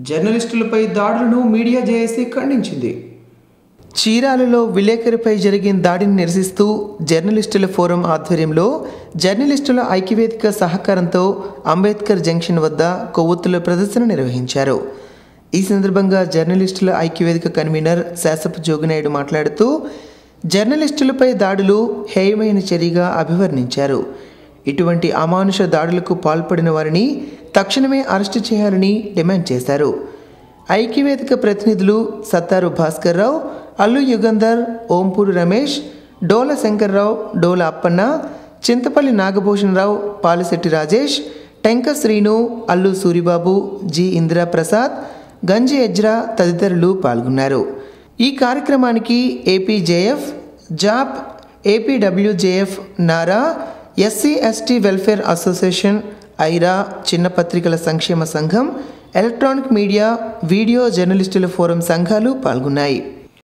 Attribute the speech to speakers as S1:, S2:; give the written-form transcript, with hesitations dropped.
S1: జర్నలిస్టులపై దాడులను media JAC ఖండించింది. చీరాలలో విలేకరిపై జరిగిన దాడిని నిరసిస్తూ జర్నలిస్టుల ఫోరం ఆధ్వర్యంలో జర్నలిస్టుల ఐక్యవేదిక సహకారంతో అంబేద్కర్ జంక్షన్ వద్ద కొవ్వొత్తుల ప్రదర్శన నిర్వహించారు. ఈ సందర్భంగా జర్నలిస్టుల ఐక్యవేదిక కన్వీనర్ శాసపు జోగినాయుడు మాట్లాడుతూ జర్నలిస్టులపై దాడులు హేయమైన చర్యగా అభివర్ణించారు. ఇటువంటి అమానుష దాడులకు పాల్పడిన వారిని తక్షణమే అరెస్టు చేయాలని డిమాండ్ చేశారు. ఐక్యవేదిక ప్రతినిధులు సత్తారు భాస్కర్ రావు, అల్లు యుగంధర్, ఓంపూరు రమేష్, డోల శంకర్రావు, డోల అప్పన్న, చింతపల్లి నాగభూషణ్ రావు, పాలిశెట్టి రాజేష్, టెంక శ్రీను, అల్లు సూరిబాబు, జి ఇందిరాప్రసాద్, గంజి ఎజ్రా తదితరులు పాల్గొన్నారు. ఈ కార్యక్రమానికి APJF, JAP, APWJF, NARA, SC ST welfare association, ఐరా, చిన్న పత్రికల సంక్షేమ సంఘం, ఎలక్ట్రానిక్ మీడియా, వీడియో జర్నలిస్టుల ఫోరం సంఘాలు పాల్గొన్నాయి.